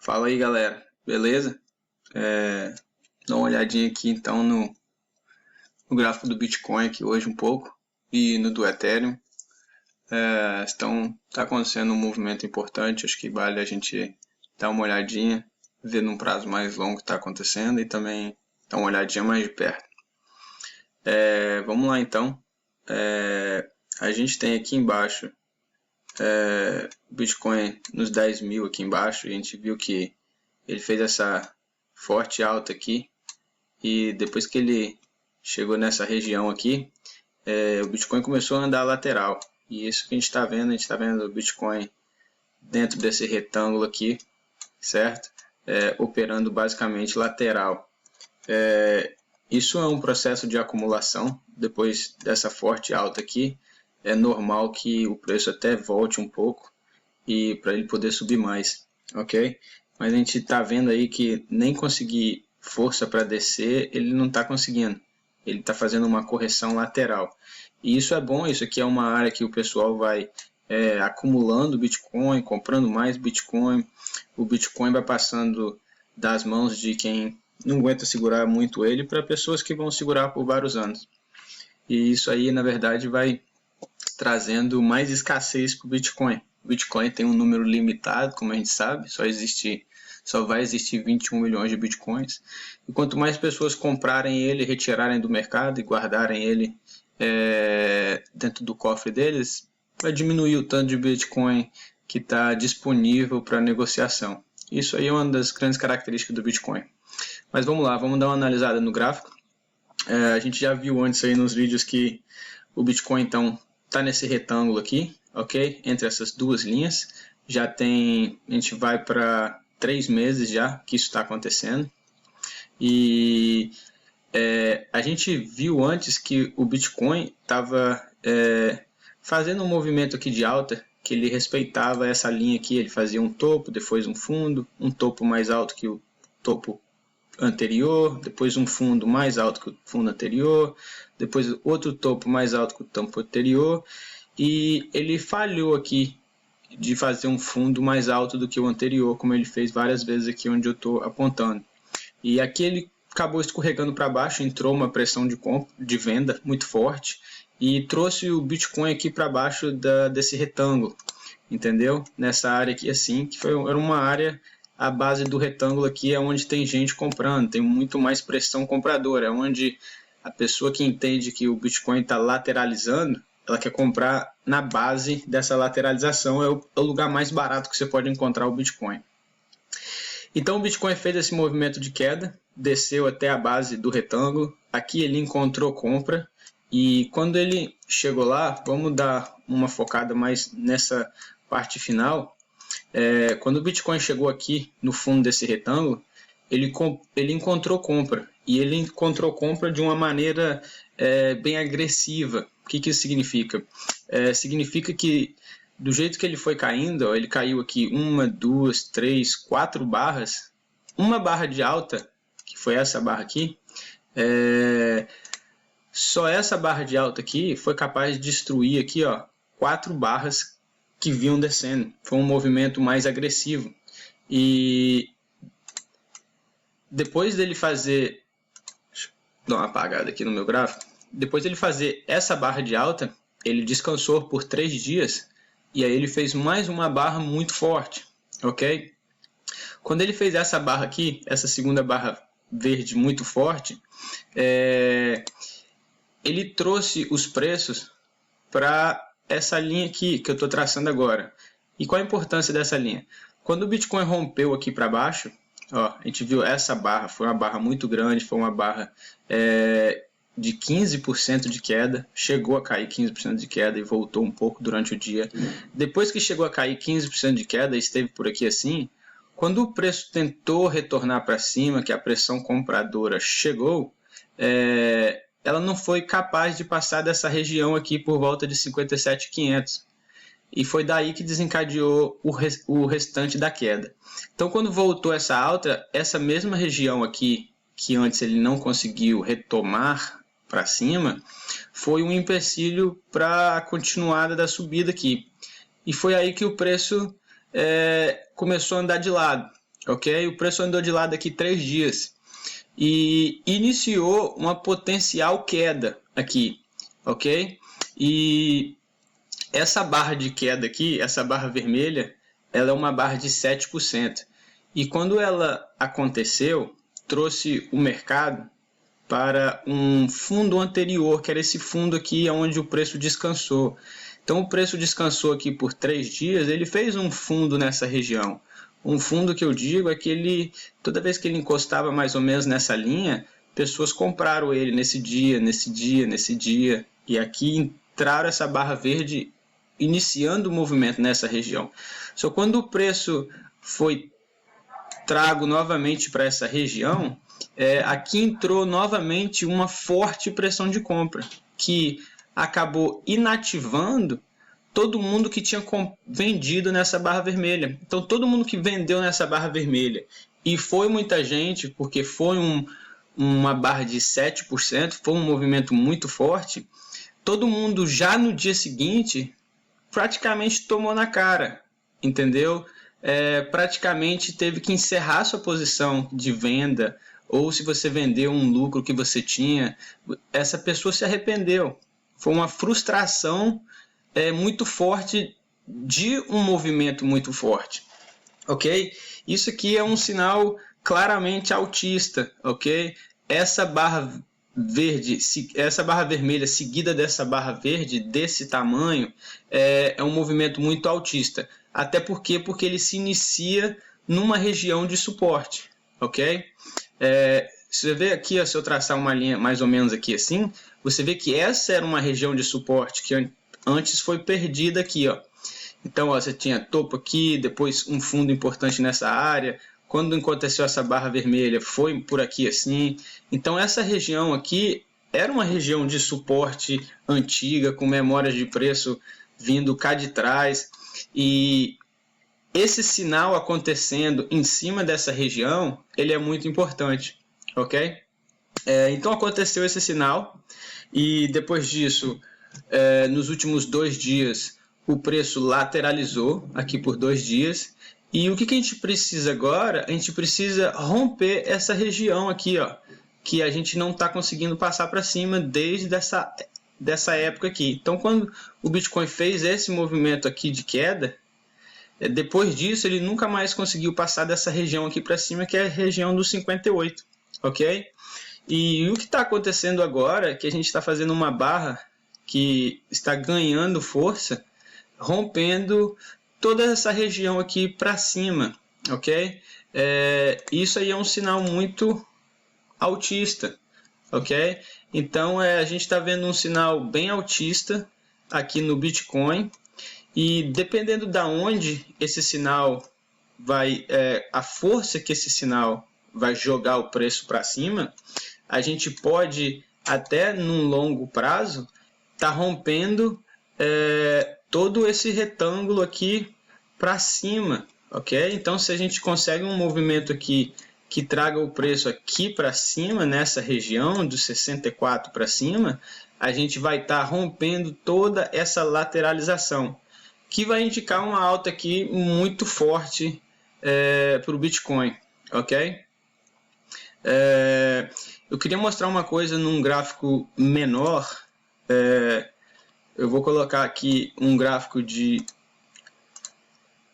Fala aí, galera, beleza? Dá uma olhadinha aqui então no gráfico do Bitcoin aqui hoje um pouco e no do Ethereum. Tá acontecendo um movimento importante, acho que vale a gente dar uma olhadinha, ver num prazo mais longo o que está acontecendo e também dar uma olhadinha mais de perto. Vamos lá então. A gente tem aqui embaixo Bitcoin nos 10 mil aqui embaixo. A gente viu que ele fez essa forte alta aqui e depois que ele chegou nessa região aqui, o Bitcoin começou a andar lateral, e isso que a gente está vendo o Bitcoin dentro desse retângulo aqui, certo? Operando basicamente lateral. Isso é um processo de acumulação. Depois dessa forte alta aqui, é normal que o preço até volte um pouco e para ele poder subir mais, ok? Mas a gente está vendo aí que nem conseguir força para descer, ele não está conseguindo. Ele está fazendo uma correção lateral. E isso é bom, isso aqui é uma área que o pessoal vai acumulando Bitcoin, comprando mais Bitcoin. O Bitcoin vai passando das mãos de quem não aguenta segurar muito ele para pessoas que vão segurar por vários anos. E isso aí, na verdade, vai trazendo mais escassez para o Bitcoin. O Bitcoin tem um número limitado, como a gente sabe, só vai existir 21 milhões de Bitcoins. E quanto mais pessoas comprarem ele, retirarem do mercado e guardarem ele dentro do cofre deles, vai diminuir o tanto de Bitcoin que está disponível para negociação. Isso aí é uma das grandes características do Bitcoin. Mas vamos lá, vamos dar uma analisada no gráfico. A gente já viu antes aí nos vídeos que o Bitcoin então está nesse retângulo aqui, ok? Entre essas duas linhas. A gente vai para 3 meses já que isso está acontecendo. E a gente viu antes que o Bitcoin estava fazendo um movimento aqui de alta, que ele respeitava essa linha aqui. Ele fazia um topo, depois um fundo, um topo mais alto que o topo anterior, depois um fundo mais alto que o fundo anterior, depois outro topo mais alto que o topo anterior, e ele falhou aqui de fazer um fundo mais alto do que o anterior, como ele fez várias vezes aqui onde eu estou apontando. E aqui ele acabou escorregando para baixo, entrou uma pressão de venda muito forte e trouxe o Bitcoin aqui para baixo desse retângulo, entendeu? Nessa área aqui assim, que era uma área, a base do retângulo aqui é onde tem gente comprando, tem muito mais pressão compradora, é onde a pessoa que entende que o Bitcoin está lateralizando, ela quer comprar na base dessa lateralização, é o lugar mais barato que você pode encontrar o Bitcoin. Então o Bitcoin fez esse movimento de queda, desceu até a base do retângulo, aqui ele encontrou compra, e quando ele chegou lá, vamos dar uma focada mais nessa parte final. Quando o Bitcoin chegou aqui no fundo desse retângulo, ele encontrou compra, e ele encontrou compra de uma maneira bem agressiva. O que isso significa? Significa que do jeito que ele foi caindo, ele caiu aqui 1, 2, 3, 4 barras, uma barra de alta, que foi essa barra aqui, só essa barra de alta aqui foi capaz de destruir aqui, ó, 4 barras que vinham descendo. Foi um movimento mais agressivo. E depois dele fazer, deixa eu dar uma apagada aqui no meu gráfico, depois dele fazer essa barra de alta, ele descansou por 3 dias e aí ele fez mais uma barra muito forte, ok? Quando ele fez essa barra aqui, essa segunda barra verde muito forte, ele trouxe os preços para essa linha aqui que eu estou traçando agora. E qual a importância dessa linha? Quando o Bitcoin rompeu aqui para baixo, ó, a gente viu essa barra, foi uma barra muito grande, foi uma barra de 15% de queda, chegou a cair 15% de queda e voltou um pouco durante o dia. Depois que chegou a cair 15% de queda e esteve por aqui assim, quando o preço tentou retornar para cima, que a pressão compradora chegou, ela não foi capaz de passar dessa região aqui por volta de 57.500. E foi daí que desencadeou o restante da queda. Então, quando voltou essa alta, essa mesma região aqui, que antes ele não conseguiu retomar para cima, foi um empecilho para a continuada da subida aqui. E foi aí que o preço começou a andar de lado, ok? O preço andou de lado aqui 3 dias e iniciou uma potencial queda aqui, ok? E essa barra de queda aqui, essa barra vermelha, ela é uma barra de 7%. E quando ela aconteceu, trouxe o mercado para um fundo anterior, que era esse fundo aqui onde o preço descansou. Então o preço descansou aqui por 3 dias, ele fez um fundo nessa região. Um fundo que eu digo é que ele, toda vez que ele encostava mais ou menos nessa linha, pessoas compraram ele nesse dia, nesse dia, nesse dia. E aqui entraram essa barra verde iniciando o movimento nessa região. Só quando o preço foi trago novamente para essa região, aqui entrou novamente uma forte pressão de compra, que acabou inativando todo mundo que tinha vendido nessa barra vermelha. Então, todo mundo que vendeu nessa barra vermelha, e foi muita gente, porque foi uma barra de 7%, foi um movimento muito forte, todo mundo já no dia seguinte praticamente tomou na cara, entendeu? Praticamente teve que encerrar sua posição de venda, ou se você vendeu um lucro que você tinha, essa pessoa se arrependeu. Foi uma frustração muito forte de um movimento muito forte, ok? Isso aqui é um sinal claramente altista, ok? Essa barra verde, essa barra vermelha seguida dessa barra verde desse tamanho é um movimento muito altista. Até porque ele se inicia numa região de suporte, ok? Você vê aqui, se eu traçar uma linha mais ou menos aqui assim, você vê que essa era uma região de suporte que antes foi perdida aqui, ó. Então, ó, você tinha topo aqui, depois um fundo importante nessa área. Quando aconteceu essa barra vermelha, foi por aqui assim. Então, essa região aqui era uma região de suporte antiga, com memórias de preço vindo cá de trás. E esse sinal acontecendo em cima dessa região, ele é muito importante, ok? Então aconteceu esse sinal e depois disso, nos últimos 2 dias, o preço lateralizou aqui por 2 dias. E o que a gente precisa agora? A gente precisa romper essa região aqui, ó, que a gente não está conseguindo passar para cima desde dessa época aqui. Então, quando o Bitcoin fez esse movimento aqui de queda, depois disso ele nunca mais conseguiu passar dessa região aqui para cima, que é a região dos 58, ok? E o que está acontecendo agora é que a gente está fazendo uma barra que está ganhando força, rompendo toda essa região aqui para cima, ok? Isso aí é um sinal muito altista, ok? Então a gente está vendo um sinal bem altista aqui no Bitcoin e dependendo da onde esse sinal vai, a força que esse sinal vai jogar o preço para cima, a gente pode até num longo prazo estar rompendo todo esse retângulo aqui para cima, ok? Então se a gente consegue um movimento aqui que traga o preço aqui para cima, nessa região dos 64 para cima, a gente vai estar rompendo toda essa lateralização, que vai indicar uma alta aqui muito forte para o Bitcoin, ok? Eu queria mostrar uma coisa num gráfico menor. Eu vou colocar aqui um gráfico de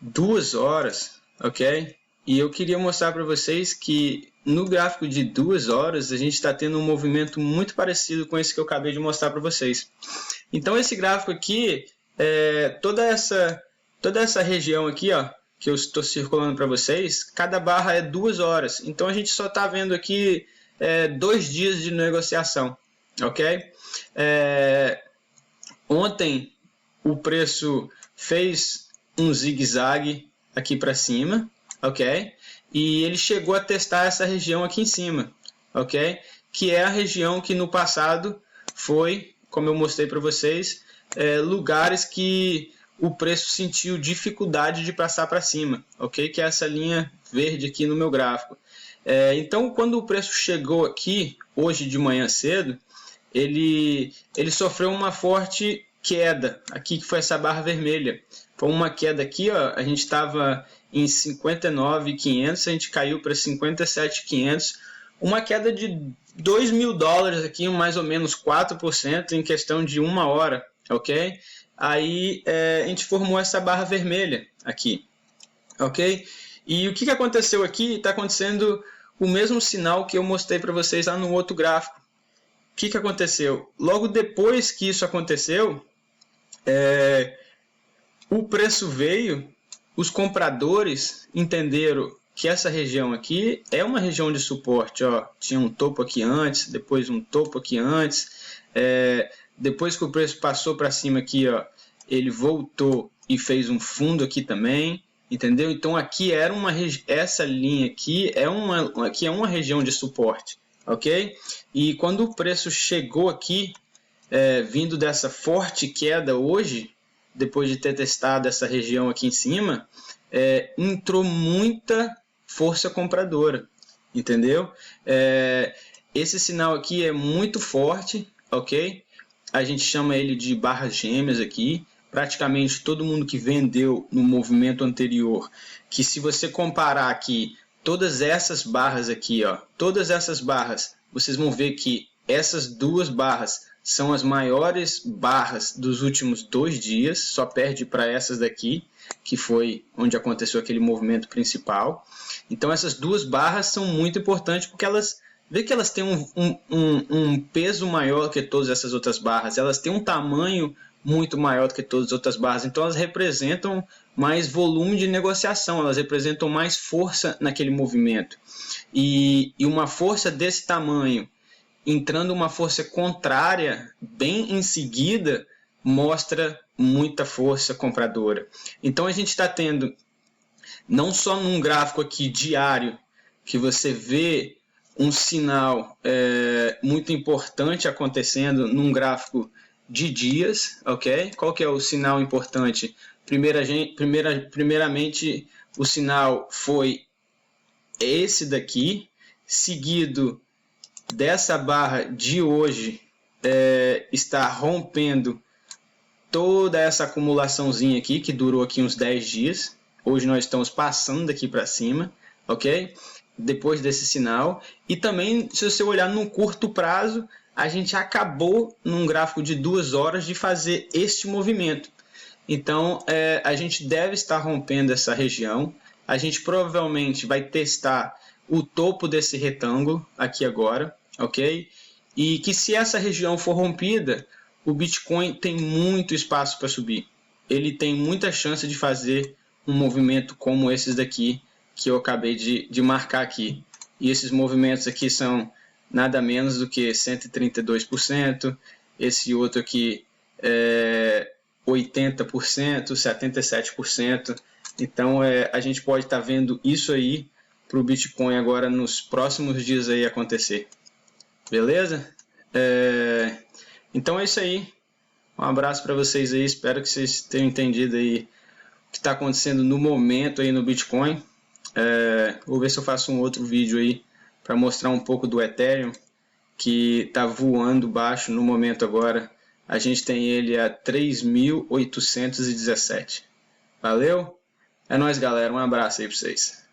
2 horas, ok? E eu queria mostrar para vocês que no gráfico de 2 horas a gente está tendo um movimento muito parecido com esse que eu acabei de mostrar para vocês. Então esse gráfico aqui, toda essa região aqui, ó, que eu estou circulando para vocês, cada barra é 2 horas. Então a gente só está vendo aqui 2 dias de negociação, ok? Ontem o preço fez um zigue-zague aqui para cima, ok? E ele chegou a testar essa região aqui em cima, ok? Que é a região que no passado foi, como eu mostrei para vocês, lugares que o preço sentiu dificuldade de passar para cima, ok? Que é essa linha verde aqui no meu gráfico. Então, quando o preço chegou aqui, hoje de manhã cedo, ele sofreu uma forte queda, aqui que foi essa barra vermelha, Foi uma queda aqui, ó, a gente estava em 59.500, a gente caiu para 57.500, uma queda de $2.000 aqui, mais ou menos 4% em questão de uma hora, ok? Aí a gente formou essa barra vermelha aqui, ok? E o que aconteceu aqui? Está acontecendo o mesmo sinal que eu mostrei para vocês lá no outro gráfico. O que aconteceu? Logo depois que isso aconteceu, o preço veio, os compradores entenderam que essa região aqui é uma região de suporte. Ó, tinha um topo aqui antes, depois um topo aqui antes. Depois que o preço passou para cima aqui, ó, ele voltou e fez um fundo aqui também. Entendeu? Então aqui era essa linha aqui é uma região de suporte, ok? E quando o preço chegou aqui, vindo dessa forte queda hoje, depois de ter testado essa região aqui em cima, entrou muita força compradora, entendeu? Esse sinal aqui é muito forte, ok? A gente chama ele de barras gêmeas aqui. Praticamente todo mundo que vendeu no movimento anterior, que se você comparar aqui todas essas barras aqui, ó, todas essas barras, vocês vão ver que essas duas barras são as maiores barras dos últimos 2 dias, só perde para essas daqui, que foi onde aconteceu aquele movimento principal. Então essas duas barras são muito importantes porque elas vê que elas têm um peso maior que todas essas outras barras, elas têm um tamanho muito maior do que todas as outras barras, então elas representam mais volume de negociação, elas representam mais força naquele movimento. E uma força desse tamanho, entrando uma força contrária bem em seguida, mostra muita força compradora. Então a gente está tendo, não só num gráfico aqui diário, que você vê um sinal muito importante acontecendo num gráfico de dias, ok? Qual que é o sinal importante? Primeiramente, o sinal foi esse daqui, seguido dessa barra de hoje, está rompendo toda essa acumulaçãozinha aqui, que durou aqui uns 10 dias. Hoje nós estamos passando daqui para cima, ok? Depois desse sinal. E também, se você olhar no curto prazo, a gente acabou num gráfico de 2 horas de fazer este movimento. Então, a gente deve estar rompendo essa região. A gente provavelmente vai testar o topo desse retângulo aqui agora, ok? E que se essa região for rompida, o Bitcoin tem muito espaço para subir. Ele tem muita chance de fazer um movimento como esses daqui que eu acabei de marcar aqui. E esses movimentos aqui são nada menos do que 132%, esse outro aqui 80%, 77%. Então a gente pode estar vendo isso aí para o Bitcoin agora nos próximos dias aí acontecer. Beleza? Então é isso aí. Um abraço para vocês aí, espero que vocês tenham entendido aí o que está acontecendo no momento aí no Bitcoin. Vou ver se eu faço um outro vídeo aí para mostrar um pouco do Ethereum, que está voando baixo no momento agora. A gente tem ele a 3.817. Valeu? É nóis, galera. Um abraço aí para vocês.